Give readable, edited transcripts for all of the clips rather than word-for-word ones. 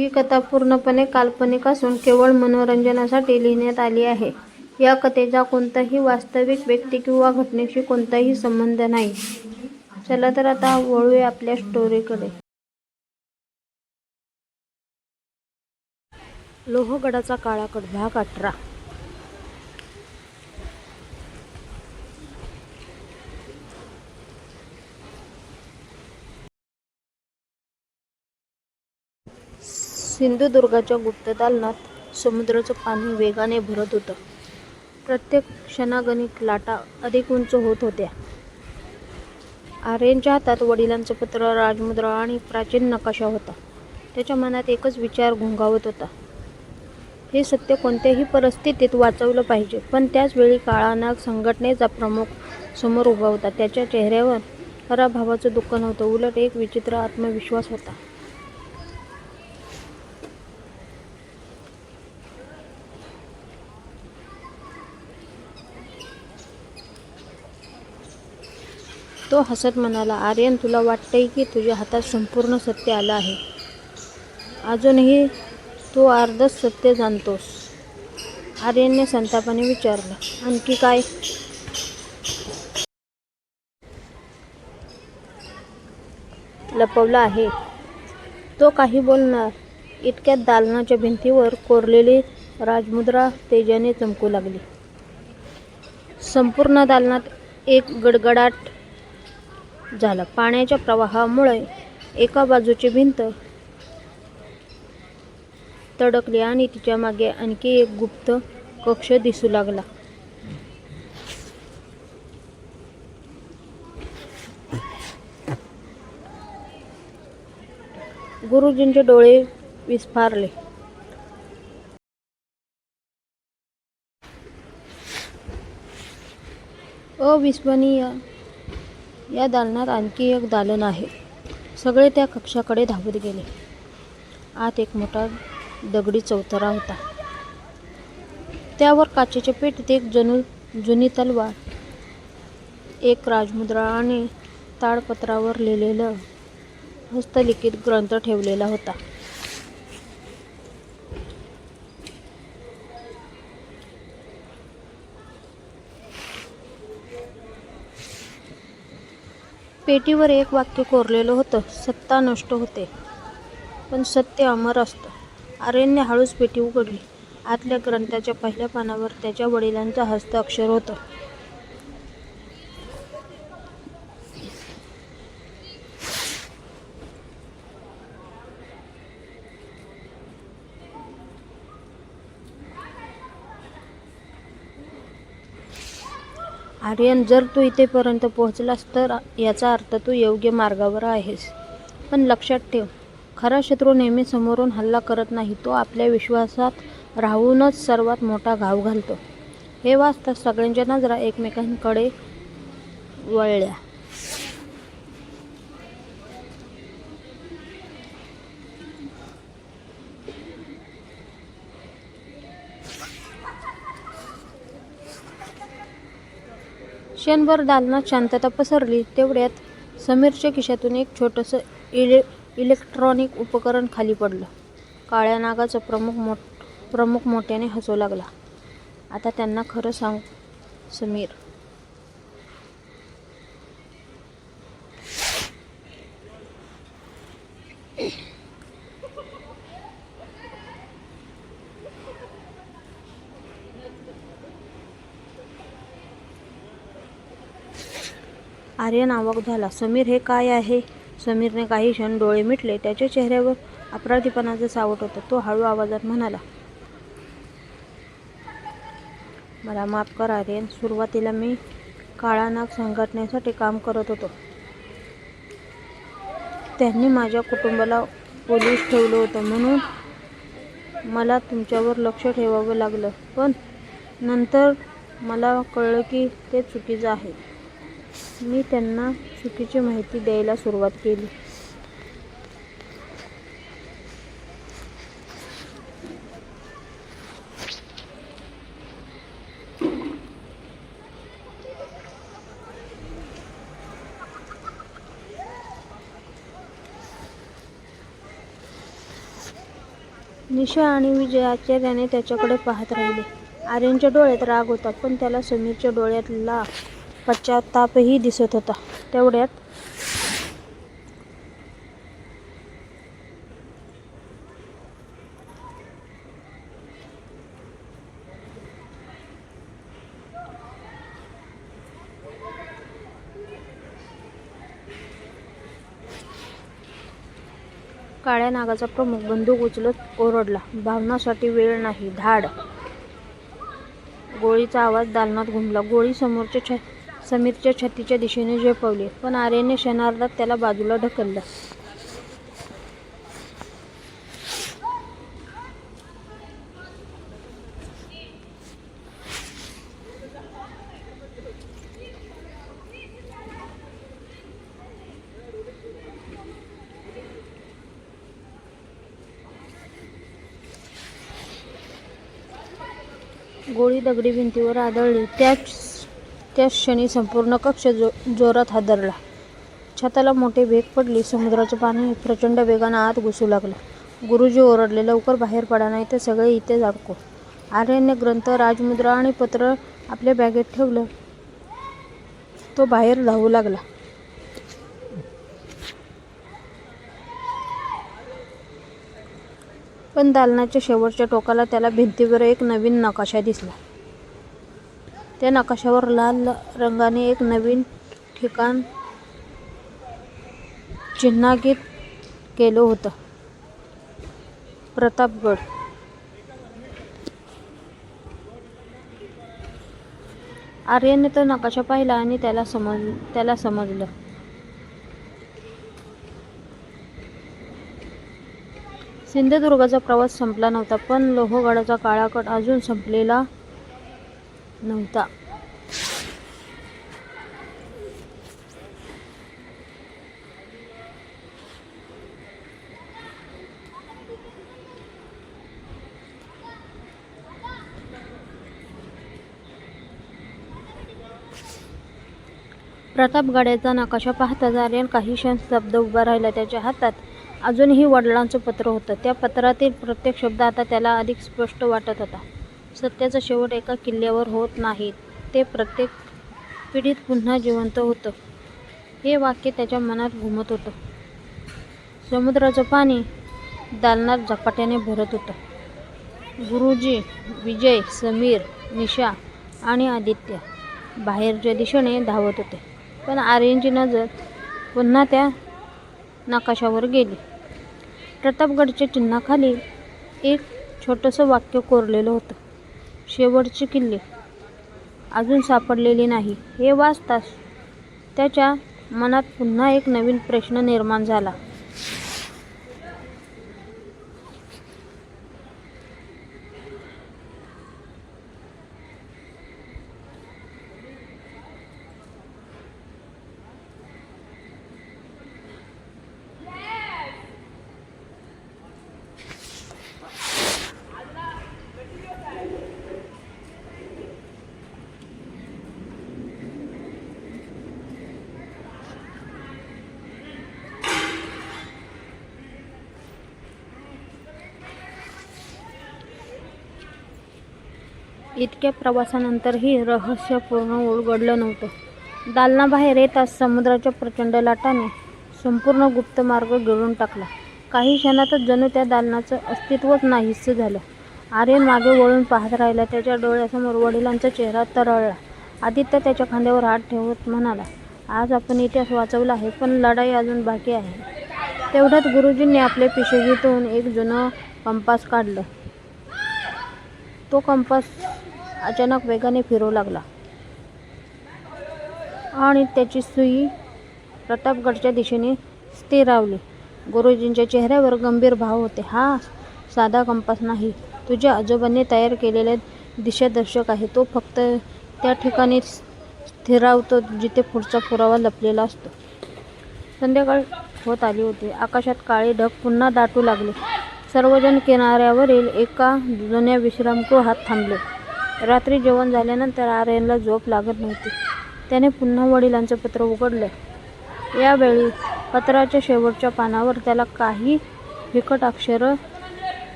ही कथा पूर्णपणे काल्पनिक असून केवळ मनोरंजनासाठी लिहिण्यात आली आहे. या कथेचा कोणत्याही वास्तविक व्यक्ती किंवा घटनेशी कोणताही संबंध नाही. चला तर आता वळूया आपल्या स्टोरीकडे. लोहगडाचा काळाकट भाग 18. सिंधुदुर्गाच्या गुप्त दालनात समुद्राचं पाणी वेगाने भरत होतं. प्रत्येक क्षणागणिक लाटा अधिक उंच होत होत्या. आर्यनच्या हातात वडिलांचं पत्र, राजमुद्रा आणि प्राचीन नकाशा होता. त्याच्या मनात एकच विचार घोंघावत होता. हे सत्य कोणत्याही परिस्थितीत वाचवलं पाहिजे. पण त्याच वेळी काळा नाग संघटनेचा प्रमुख समोर उभा होता. त्याच्या चेहऱ्यावर पराभवाचं दुःख नव्हतं, उलट एक विचित्र आत्मविश्वास होता. तो हसत म्हणाला, आर्यन, तुला वाटतंय की तुझ्या हातात संपूर्ण सत्य आलं आहे. अजूनही तू अर्धच सत्य जाणतोस. आर्यनने संतापाने विचारलं, आणखी काय? लपवलं आहे? तो काही बोलणार इतक्यात दालनाच्या भिंतीवर कोरलेली राजमुद्रा तेजाने चमकू लागली. संपूर्ण दालनात एक गडगडाट झाला. पाण्याच्या प्रवाहामुळे एका बाजूची भिंत तडकली आणि तिच्या मागे आणखी एक गुप्त कक्ष दिसू लागला. गुरुजींचे डोळे विस्फारले. अविश्वसनीय! या दालनात आणखी एक दालन आहे. सगळे त्या कक्षाकडे धावत गेले. आत एक मोठा दगडी चौथरा होता. त्यावर काचेच्या पेटीत एक जुनी तलवार, एक राजमुद्रा आणि ताडपत्रावर लिहिलेला हस्तलिखित ग्रंथ ठेवलेला होता. पेटीवर एक वाक्य कोरलेलं होतं, सत्ता नष्ट होते, पण सत्य अमर असतं. आर्यनने हळूच पेटी उघडली. आतल्या ग्रंथाच्या पहिल्या पानावर त्याच्या वडिलांचं हस्ताक्षर होतं. आर्यन, जर तू इथेपर्यंत पोहोचलास तर याचा अर्थ तू योग्य मार्गावर आहेस. पण लक्षात ठेव, खरा शत्रू नेहमी समोरून हल्ला करत नाही. तो आपल्या विश्वासात राहूनच सर्वात मोठा घाव घालतो. हे वाचताच सगळ्यांच्या नजरा एकमेकांकडे वळल्या. क्षणभर दालनात शांतता पसरली. तेवढ्यात समीरच्या खिशातून एक छोटंसं इलेक्ट्रॉनिक उपकरण खाली पडलं. काळ्या नागाचा प्रमुख मोठ्याने हसू लागला. आता त्यांना खरं सांग समीर. आर्यन अवाक झाला. समीर, हे काय आहे? समीरने काही क्षण डोळे मिटले. त्याच्या चेहऱ्यावर अपराधीपणाचं सावट होतं. तो हळू आवाजात म्हणाला, मला माफ कर आर्यन. सुरुवातीला मी काळा नाग संघटनेसाठी काम करत होतो. त्यांनी माझ्या कुटुंबाला पोलीस ठेवलं होतं, म्हणून मला तुमच्यावर लक्ष ठेवावं लागलं. पण नंतर मला कळलं की ते चुकीचं आहे. मी त्यांना चुकीची माहिती द्यायला सुरुवात केली. निशा आणि विजय आश्चर्याने त्याच्याकडे पाहत राहिले. आर्यनच्या डोळ्यात राग होता, पण त्याला समीरच्या डोळ्यातला पश्चात्तापही दिसत होता. तेवढ्यात काळ्या नागाचा प्रमुख बंदूक उचलत ओरडला, भावनासाठी वेळ नाही, धाड! गोळीचा आवाज दालनात घुमला. गोळी समीरच्या छातीच्या दिशेने झेपावली, पण आर्यनने क्षणार्धात त्याला बाजूला ढकललं. गोळी दगडी भिंतीवर आदळली. त्याच क्षणी संपूर्ण कक्ष जोरात हादरला. छताला मोठी भेग पडली. समुद्राचं पाणी प्रचंड वेगानं आत घुसू लागलं. गुरुजी ओरडले, लवकर बाहेर पडा, नाही तर सगळे इथेच अडकू. आर्यनने ग्रंथ, राजमुद्रा आणि पत्र आपल्या बॅगेत ठेवलं. तो बाहेर धावू लागला. पण दालनाच्या शेवटच्या टोकाला त्याला भिंतीवर एक नवीन नकाशा दिसला. त्या नकाशावर लाल रंगाने एक नवीन ठिकाण चिन्हांकित केलं होतं, प्रतापगड. आर्यनने तो नकाशा पाहिला आणि त्याला समजलं. सिंधुदुर्गाचा प्रवास संपला नव्हता, पण लोहगडाचा काळा कट अजून संपलेला नव्हता. प्रतापगडाचा नकाशा पाहताच आर्यन काही क्षण स्तब्ध उभा राहिला. त्याच्या हातात अजूनही वडिलांचं पत्र होतं. त्या पत्रातील प्रत्येक शब्द आता त्याला अधिक स्पष्ट वाटत होता. सत्याचा शेवट एका किल्ल्यावर होत नाही, ते प्रत्येक पिढीत पुन्हा जिवंत होतं. हे वाक्य त्याच्या मनात घुमत होतं. समुद्राचं पाणी दालनात झपाट्याने भरत होतं. गुरुजी, विजय, समीर, निशा आणि आदित्य बाहेरच्या दिशेने धावत होते. पण आर्यनची नजर पुन्हा त्या नकाशावर गेली. प्रतापगडच्या चिन्हाखाली एक छोटंसं वाक्य कोरलेलं होतं, शेवटचे किल्ले अजून सापडलेले नाही. हे वाचताच त्याच्या मनात पुन्हा एक नवीन प्रश्न निर्माण झाला. इतक्या प्रवासानंतरही रहस्यपूर्ण उलगडलं नव्हतं. दालनाबाहेर येताच समुद्राच्या प्रचंड लाटांनी संपूर्ण गुप्त मार्ग गिळून टाकला. काही क्षणातच जणू त्या दालनाचं अस्तित्वच नाहीसं झालं. आर्यन मागे वळून पाहत राहिला. त्याच्या डोळ्यासमोर वडिलांचा चेहरा तरळला. आदित्य त्याच्या खांद्यावर हात ठेवत म्हणाला, आज आपण इतिहास वाचवला आहे, पण लढाई अजून बाकी आहे. तेवढ्यात गुरुजींनी आपल्या पिशवीतून एक जुनं कंपास काढलं. तो कंपास अचानक वेगाने फिरू लागला आणि त्याची सुई प्रतापगडच्या दिशेने स्थिरावली. गुरुजींच्या चेहऱ्यावर गंभीर भाव होते. हा साधा कंपास नाही, तुझ्या आजोबांनी तयार केलेला दिशादर्शक आहे. तो फक्त त्या ठिकाणी स्थिरावतो जिथे पुढचा पुरावा लपलेला असतो. संध्याकाळ होत आली होती. आकाशात काळे ढग पुन्हा दाटू लागले. सर्वजण किनाऱ्यावरील एका जुन्या विश्रामगृहात थांबले. रात्री जेवण झाल्यानंतर आर्यनला झोप लागत नव्हती. त्याने पुन्हा वडिलांचं पत्र उघडलं. यावेळी पत्राच्या शेवटच्या पानावर त्याला काही फिकट अक्षरं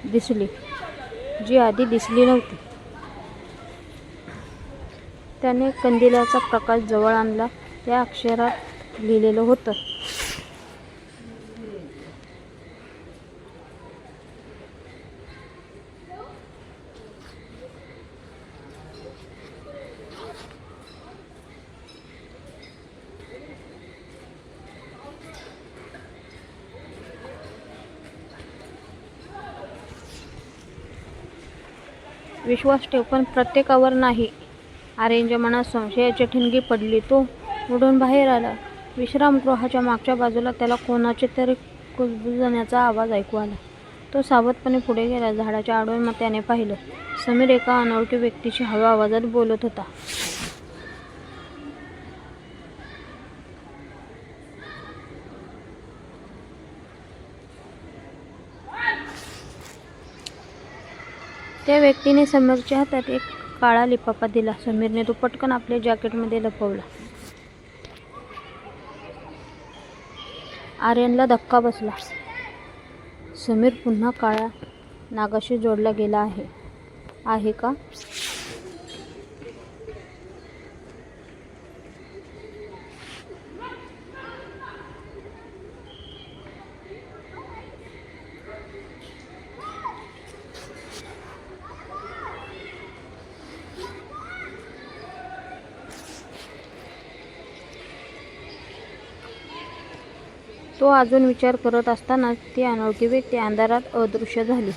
दिसली, जी आधी दिसली नव्हती. त्याने कंदिलाचा प्रकाश जवळ आणला. त्या अक्षरात लिहिलेलं होतं, विश्वास ठेव, पण प्रत्येकावर नाही. आर्यनच्या मनात संशयाची ठिणगी पडली. तो उठून बाहेर आला. विश्रामगृहाच्या मागच्या बाजूला त्याला कोणाचे तरी कुजबुजण्याचा आवाज ऐकू आला. तो सावधपणे पुढे गेला. झाडाच्या आडून त्याने पाहिलं. समीर एका अनोळखी व्यक्तीशी हळू आवाजात बोलत होता. त्या व्यक्तीने समीरच्या हातात एक काळा लिफाफा दिला. समीरने तो पटकन आपल्या जॅकेटमध्ये लपवला. आर्यनला धक्का बसला. समीर पुन्हा काळ्या नागाशी जोडला गेला आहे का? तो अजून विचार करत असतानाच ती अनोळखी व्यक्ती अंधारात अदृश्य झाली.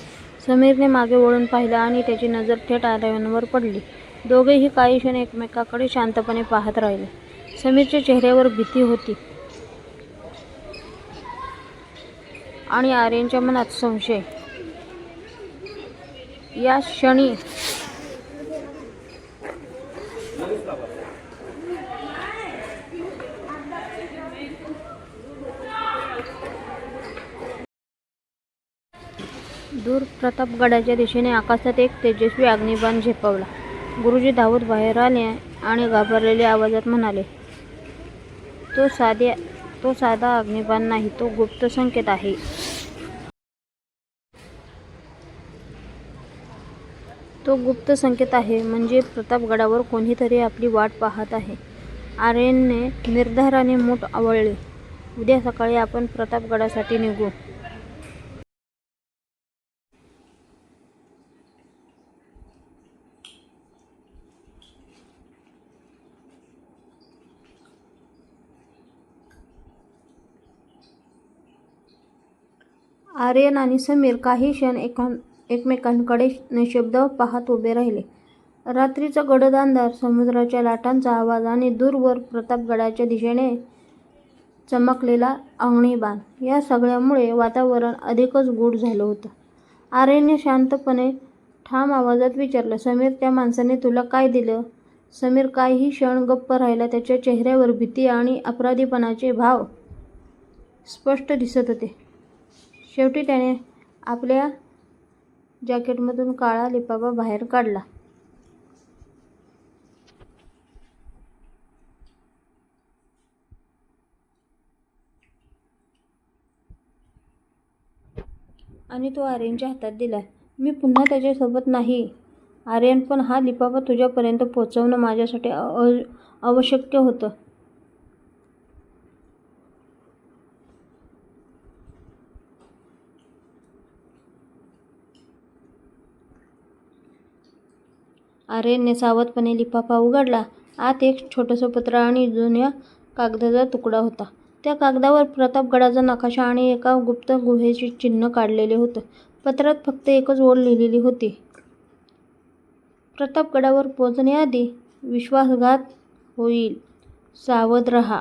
समीरने मागे वळून पाहिलं आणि त्याची नजर थेट आर्यनवर पडली. दोघेही काही क्षण एकमेकांकडे शांतपणे पाहत राहिले. समीरच्या चेहऱ्यावर भीती होती आणि आर्यनच्या मनात संशय. या क्षणी दूर प्रतापगडाच्या दिशेने आकाशात एक तेजस्वी अग्निबाण झेपावला. गुरुजी धावत बाहेर आले आणि घाबरलेल्या आवाजात म्हणाले, तो साधा अग्निबाण नाही, तो गुप्त संकेत आहे. तो गुप्त संकेत आहे, म्हणजे प्रतापगडावर कोणीतरी आपली वाट पाहत आहे. आर्यनने निर्धाराने मूठ आवळले. उद्या सकाळी आपण प्रतापगडासाठी निघू. आर्यन आणि समीर काही क्षण एकमेकांकडे निशब्द पाहत उभे राहिले. रात्रीचा गडद अंधार, समुद्राच्या लाटांचा आवाज आणि दूरवर प्रतापगडाच्या दिशेने चमकलेला अग्निबाण, या सगळ्यामुळे वातावरण अधिकच गूढ झालं होतं. आर्यनने शांतपणे ठाम आवाजात विचारलं, समीर, त्या माणसाने तुला काय दिलं? समीर काही क्षण गप्प राहिला. त्याच्या चेहऱ्यावर भीती आणि अपराधीपणाचे भाव स्पष्ट दिसत होते. शेवटी त्याने आपल्या जॅकेटमधून काळा लिफाफा बाहेर काढला. आणि तो आर्यनच्या हातात दिला. मी पुन्हा त्याच्यासोबत नाही, आर्यन, पण हा लिफाफा तुझ्यापर्यंत पोहोचवणं माझ्यासाठी आवश्यक होतं. आर्यनने सावधपणे लिफाफा उघडला. आत एक छोटंसं पत्र आणि जुन्या कागदाचा तुकडा होता. त्या कागदावर प्रतापगडाचा नकाशा आणि एका गुप्त गुहेचे चिन्ह काढलेले होतं. पत्रात फक्त एकच ओळ लिहिलेली होती, प्रतापगडावर पोहोचण्याआधी विश्वासघात होईल, सावध रहा.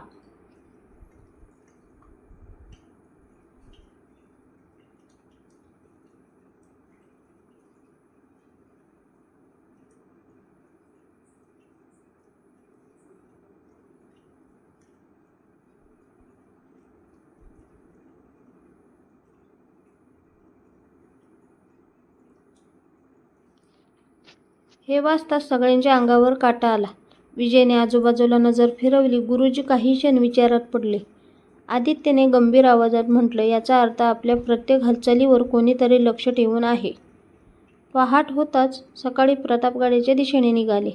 हे वाचताच सगळ्यांच्या अंगावर काटा आला. विजयने आजूबाजूला नजर फिरवली. गुरुजी काही क्षण विचारात पडले. आदित्यने गंभीर आवाजात म्हटलं, याचा अर्थ आपल्या प्रत्येक हालचालीवर कोणीतरी लक्ष ठेवून आहे. पहाट होताच सकाळी प्रतापगडाच्या दिशेने निघाले.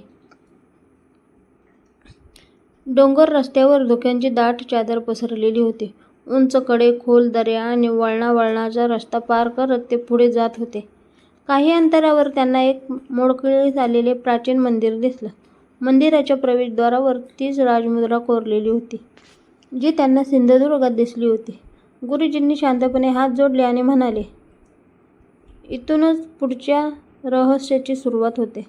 डोंगर रस्त्यावर धुक्यांची दाट चादर पसरलेली होती. उंच कडे, खोल दऱ्या आणि वळणावळणाचा रस्ता पार करत ते पुढे जात होते. काही अंतरावर त्यांना एक मोडकळीस आलेले प्राचीन मंदिर दिसलं. मंदिराच्या प्रवेशद्वारावर तीच राजमुद्रा कोरलेली होती, जी त्यांना सिंधुदुर्गात दिसली होती. गुरुजींनी शांतपणे हात जोडले आणि म्हणाले, इथूनच पुढच्या रहस्याची सुरुवात होते.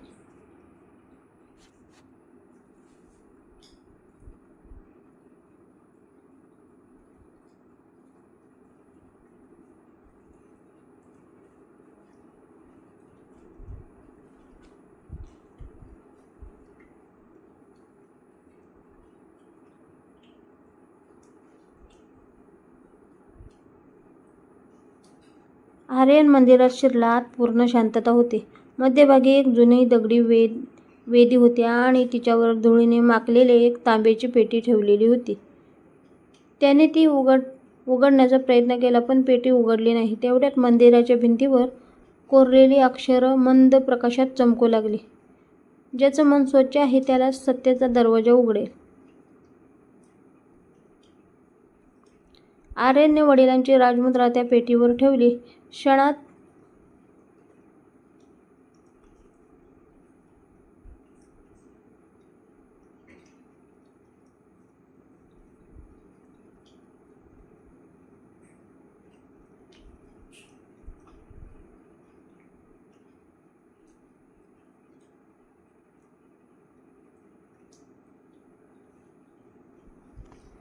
आर्यन मंदिरात शिरला. आत पूर्ण शांतता होती. मध्यभागी एक जुनी दगडी वेदी होती आणि तिच्यावर धुळीने माखलेली एक तांब्याची पेटी ठेवलेली होती. त्याने ती उघडण्याचा प्रयत्न केला, पण पेटी उघडली नाही. तेवढ्यात मंदिराच्या भिंतीवर कोरलेली अक्षरं मंद प्रकाशात चमकू लागली. ज्याचं मन स्वच्छ आहे त्यालाच सत्याचा दरवाजा उघडेल. आर्यनने वडिलांची राजमुद्रा त्या पेटीवर ठेवली. क्षणात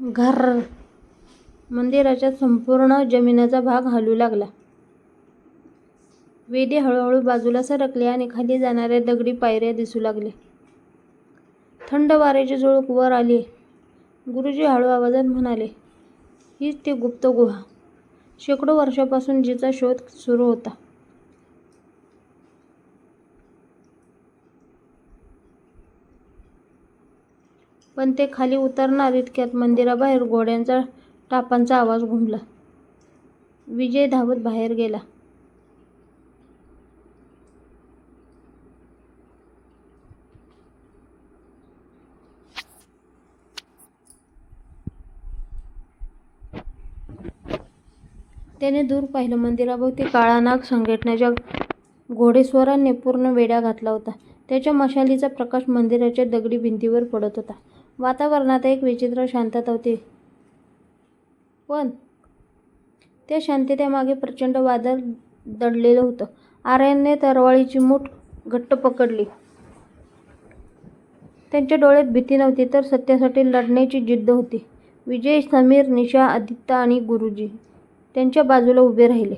घर्र मंदिराच्या संपूर्ण जमिनीचा भाग हलू लागला. वेदी हळूहळू बाजूला सरकली आणि खाली जाणाऱ्या दगडी पायऱ्या दिसू लागल्या. थंड वाऱ्याची झुळूक वर आली. गुरुजी हळू आवाजात म्हणाले, हीच ती गुप्त गुहा, शेकडो वर्षांपासून जिचा शोध सुरू होता. पण ते खाली उतरणार इतक्यात मंदिराबाहेर घोड्यांचा टापांचा आवाज घुमला. विजय धावत बाहेर गेला. त्याने दूर पाहिलं. मंदिराभोवती काळा नाग संघटनेच्या घोडेस्वारांनी पूर्ण वेढा घातला होता. त्याच्या मशालीचा प्रकाश मंदिराच्या दगडी भिंतीवर पडत होता. वातावरणात एक विचित्र शांतता होती, पण त्या शांततेमागे प्रचंड वादळ दडलेलं होतं. आर्यनने तलवारीची मूठ घट्ट पकडली. त्यांच्या डोळ्यात भीती नव्हती, तर सत्यासाठी लढण्याची जिद्द होती. विजय, समीर, निशा, आदित्य आणि गुरुजी त्यांच्या बाजूला उभे राहिले.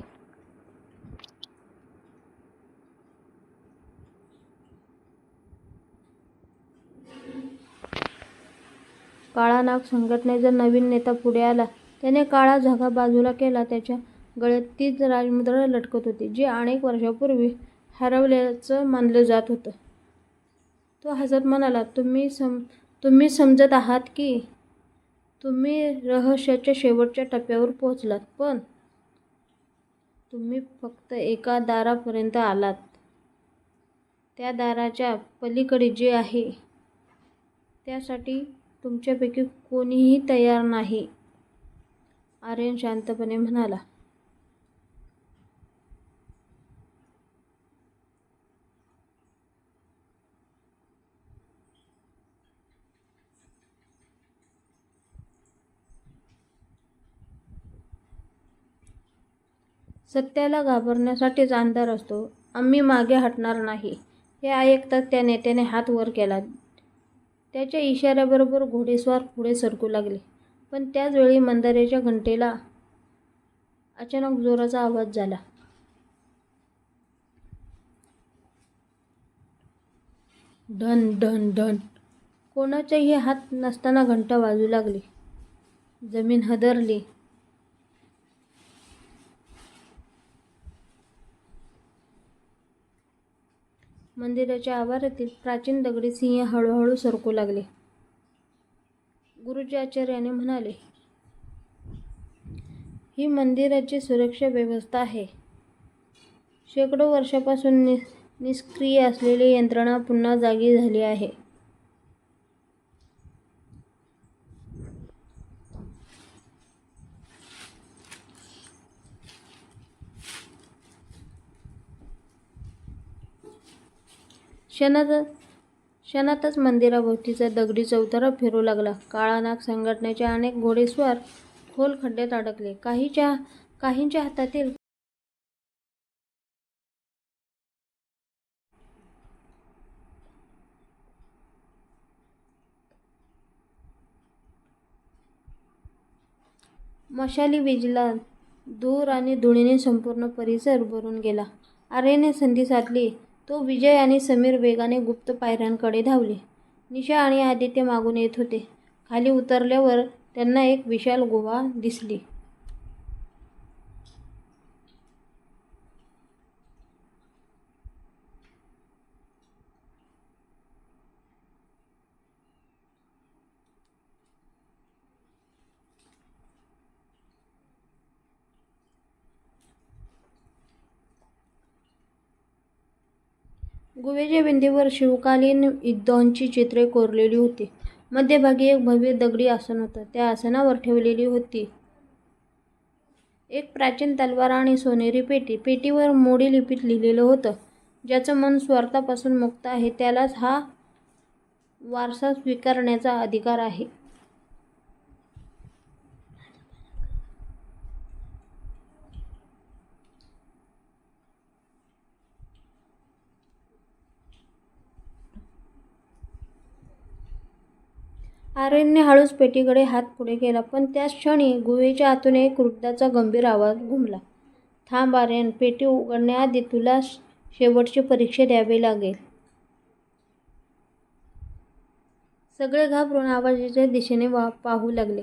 काळा नाग संघटनेचा नवीन नेता पुढे आला. त्याने काळा झगा बाजूला केला. त्याच्या गळ्यात तीच राजमुद्रा लटकत होती, जी अनेक वर्षांपूर्वी हरवल्याचं मानलं जात होतं. तो हसत म्हणाला, तुम्ही समजत आहात की तुम्ही रहस्याच्या शेवटच्या टप्प्यावर पोहोचलात, पण तुम्ही फक्त एका दारापर्यंत आलात. त्या दाराच्या पलीकडे जे आहे त्यासाठी तुमच्यापैकी कोणीही तयार नाही, आर्यन शांतपणे म्हणाला. सत्याला घाबरण्यासाठीच अंधार असतो. आम्ही मागे हटणार नाही. हे ऐकताच त्या नेत्याने हात वर केला. त्याच्या इशाऱ्याबरोबर घोडेस्वार पुढे सरकू लागले. पण त्याच वेळी मंदिराच्या घंटेला अचानक जोराचा आवाज झाला. ढन ढन ढन. कोणाचेही हात नसताना घंटा वाजू लागली. जमीन हादरली. मंदिराच्या आवारातील प्राचीन दगडी सिंह हळूहळू सरकू लागले. गुरुजी आश्चर्याने म्हणाले, ही मंदिराची सुरक्षा व्यवस्था आहे. शेकडो वर्षापासून निष्क्रिय असलेली यंत्रणा पुन्हा जागी झाली आहे. क्षणातच मंदिराभोवतीचा दगडी चौथरा फिरू लागला. काळा नाग संघटनेचे अनेक घोडेस्वार खोल खड्ड्यात अडकले. काहींच्या हातातील मशाली विजला. धूर आणि धुळीने संपूर्ण परिसर भरून गेला. आर्यने संधी साधली. तो, विजय आणि समीर वेगाने गुप्त पायऱ्यांकडे धावले. निशा आणि आदित्य मागून येत होते. खाली उतरल्यावर त्यांना एक विशाल गुहा दिसली. गुहेच्या भिंतीवर शिवकालीन युद्धांची चित्रे कोरलेली होती. मध्यभागी एक भव्य दगडी आसन होतं. त्या आसनावर ठेवलेली होती एक प्राचीन तलवार आणि सोनेरी पेटी. पेटीवर मोडी लिपीत लिहिलेलं होतं, ज्याचं मन स्वार्थापासून मुक्त आहे त्यालाच हा वारसा स्वीकारण्याचा अधिकार आहे. आर्यनने हळूच पेटीकडे हात पुढे केला, पण त्याच क्षणी गुहेच्या आतून एक वृद्धाचा गंभीर आवाज घुमला. थांब आर्यन, पेटी उघडण्याआधी तुला शेवटची परीक्षा द्यावी लागेल. सगळे घाबरून आवाजाच्या दिशेने पाहू लागले.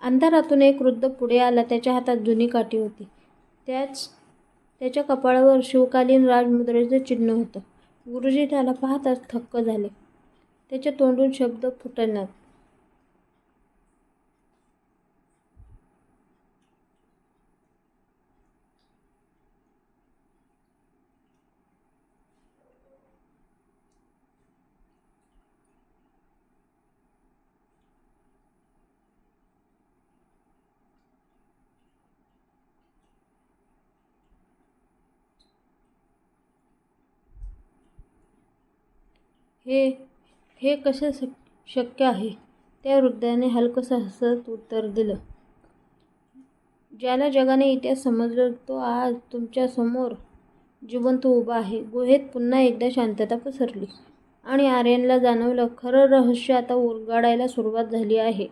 अंधारातून एक वृद्ध पुढे आला. त्याच्या हातात जुनी काठी होती. त्याच्या कपाळावर शिवकालीन राजमुद्रेचं चिन्ह होतं. गुरुजी त्याला पाहताच थक्क झाले. त्याच्या तोंडून शब्द फुटणार. हे कसे शक्य आहे? त्या वृद्धाने हलकसं हसत उत्तर दिलं. ज्याला जगाने इतिहास समजला तो आज तुमच्या समोर जिवंत उभा आहे. गुहेत पुन्हा एकदा शांतता पसरली आणि आर्यनला जाणवलं, खरं रहस्य आता उलगडायला सुरुवात झाली आहे.